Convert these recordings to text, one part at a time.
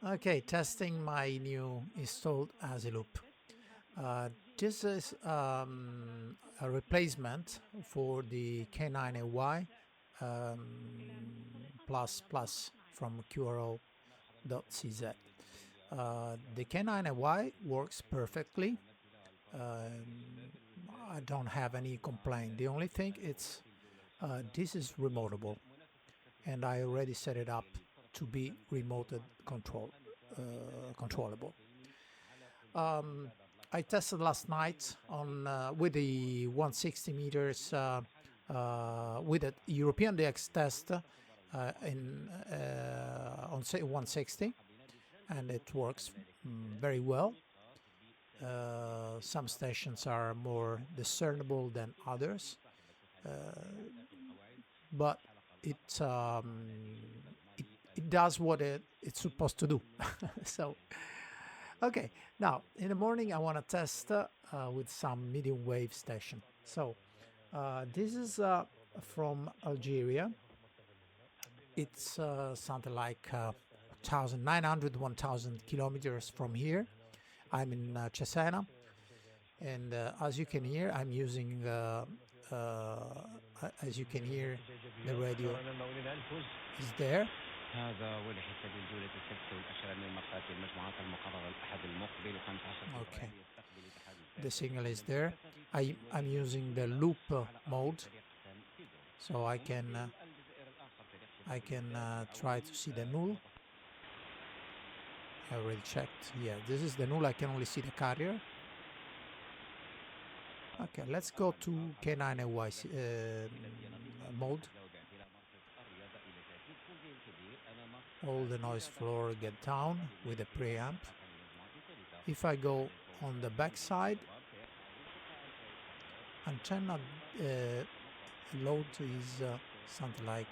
Okay, testing my new installed Aziloop. This is a replacement for the K9AY plus plus from QRO.cz. The K9AY works perfectly. I don't have any complaint. The only thing it's this is remotable, and I already set it up to be remoted controllable. I tested last night on with the 160 meters with a European DX test on say 160, and it works very well. Some stations are more discernible than others, but it, it does what it's supposed to do. So, okay, now in the morning I want to test with some medium wave station. So this is from Algeria. It's something like 1,900, 1,000 kilometers from here. I'm in Cesena, and as you can hear, I'm using as you can hear, the radio is there. Okay, the signal is there. I'm using the loop mode, so I can try to see the null. I already checked. Yeah, this is the null. I can only see the carrier. Okay, let's go to K9AY mode. All the noise floor get down with the preamp. If I go on the back side, antenna load is something like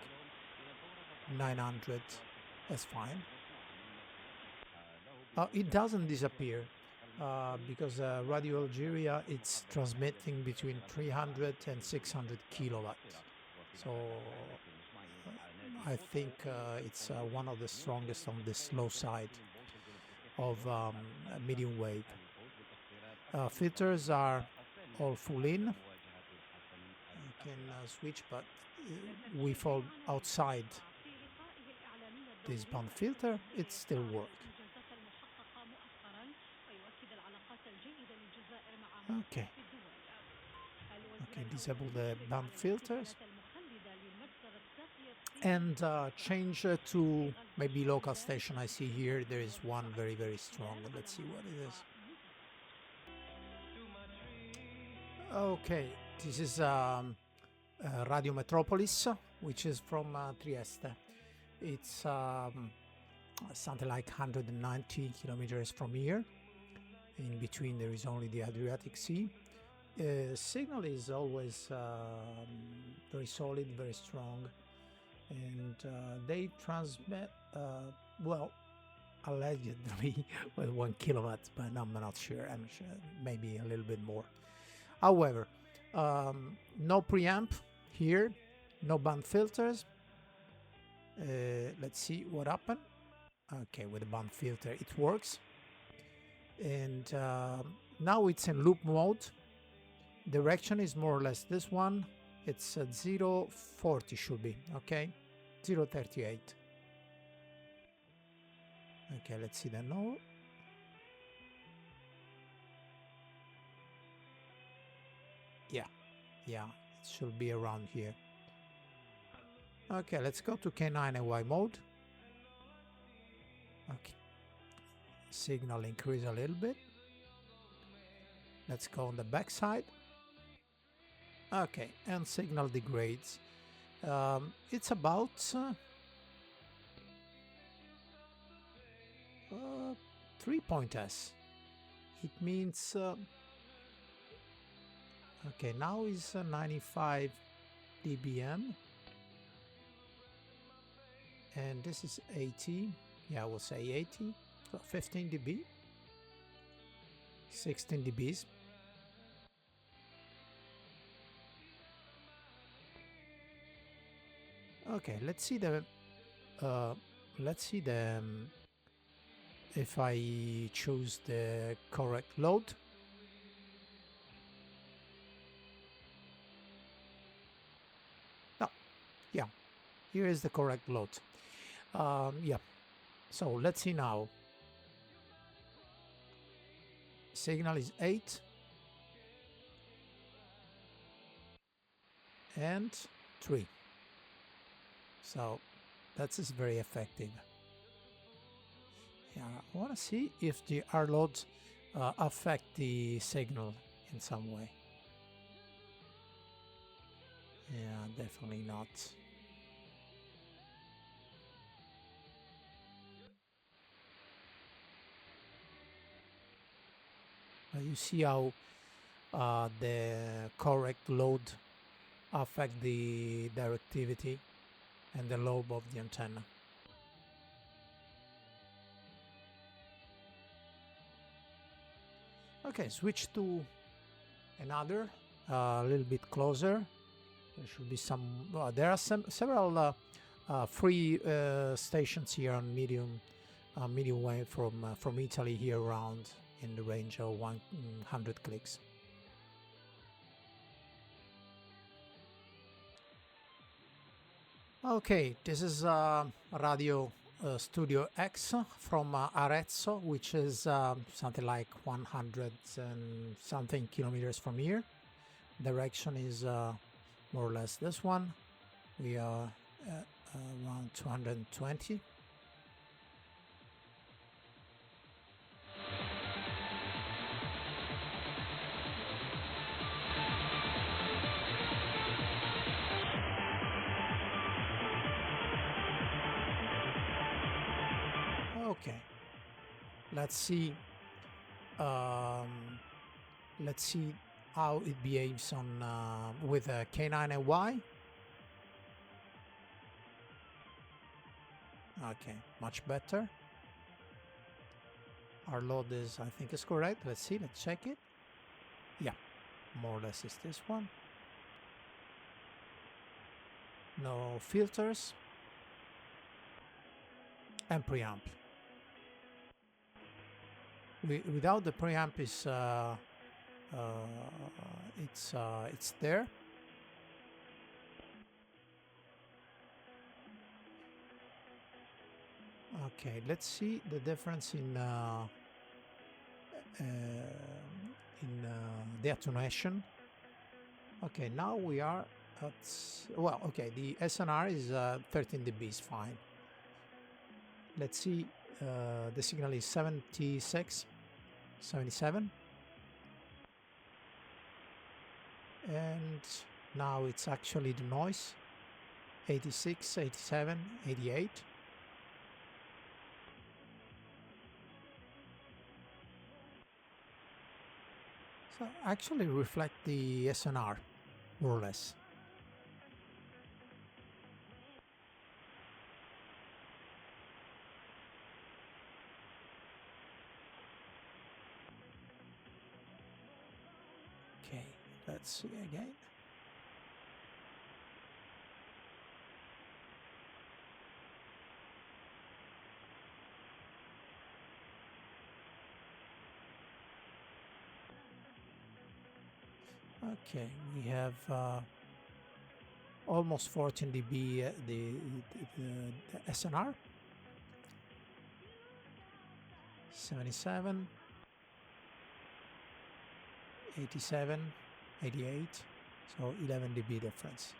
900. That's fine. It doesn't disappear because Radio Algeria, it's transmitting between 300 and 600 kilowatts. So I think it's one of the strongest on this low side of medium wave. Filters are all full in. You can switch, but we fall outside this band filter, it still works. Okay. Okay, disable the band filters and change to maybe local station. I see here there is one very strong. Let's see what it is. Okay, this is Radio Metropolis, which is from Trieste. It's something like 190 kilometers from here. In between there is only the Adriatic Sea. Signal is always very solid, very strong, and they transmit well, allegedly with 1 kilowatt, but I'm not sure. I'm sure maybe a little bit more. However, no preamp here, no band filters. Let's see what happened. Okay, with the band filter it works, and now it's in loop mode. Direction is more or less this one. It's at 040 should be, okay, 038. Okay, let's see the null. Yeah, it should be around here. Okay, let's go to K9AY mode. Okay, signal increase a little bit. Let's go on the back side. Okay, and signal degrades. It's about 3.s. It means okay, now is 95 dBm, and this is 80. Yeah, I will say 80. So 15 dB, 16 dBs. Okay, let's see the if I choose the correct load. No, yeah, here is the correct load. Yeah, so let's see now. Signal is 8 and 3. So that is very effective. Yeah, I want to see if the R loads affect the signal in some way. Yeah, definitely not. You see how the correct load affect the directivity and the lobe of the antenna. Okay, switch to another, a little bit closer. There should be some. There are several free stations here on medium wave from Italy here around in the range of 100 clicks. Okay, this is Radio Studio X from Arezzo, which is something like 100 and something kilometers from here. Direction is more or less this one. We are at around 220. Okay, let's see how it behaves on with a K9AY. Okay, much better. Our load is, I think, is correct. Let's see, let's check it. Yeah, more or less is this one. No filters and preamp. Without the preamp is it's there. Okay, let's see the difference in the attenuation. Okay, now we are at, well, okay, the SNR is 13 dB is fine. Let's see, the signal is 76, 77. And now it's actually the noise, 86, 87, 88. So actually reflect the SNR, more or less. Okay, let's see again. Okay, we have almost 14 dB the SNR. 77, 87, 88, so 11 dB difference.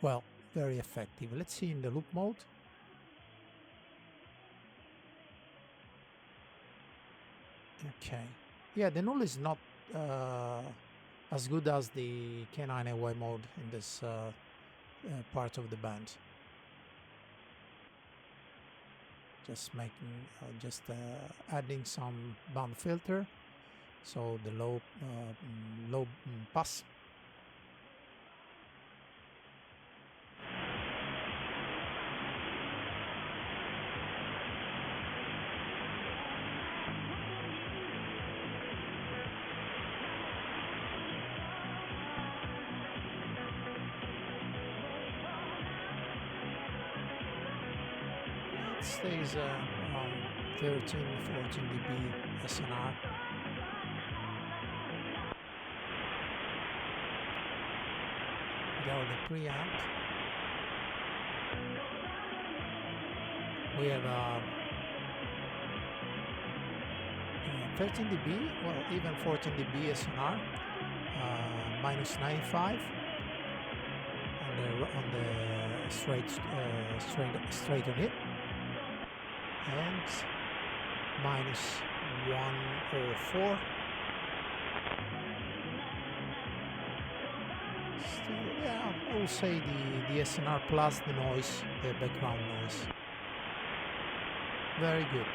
Well, very effective. Let's see in the loop mode. Okay, yeah, the null is not as good as the K9AY mode in this part of the band. Just making, adding some band filter, so the low pass. stays around 13-14 dB SNR. Without the preamp, we have 13 dB, well, even 14 dB SNR, minus 95 on the straight on it, and minus 104. Still, yeah, I will say the SNR plus the noise, the background noise. Very good.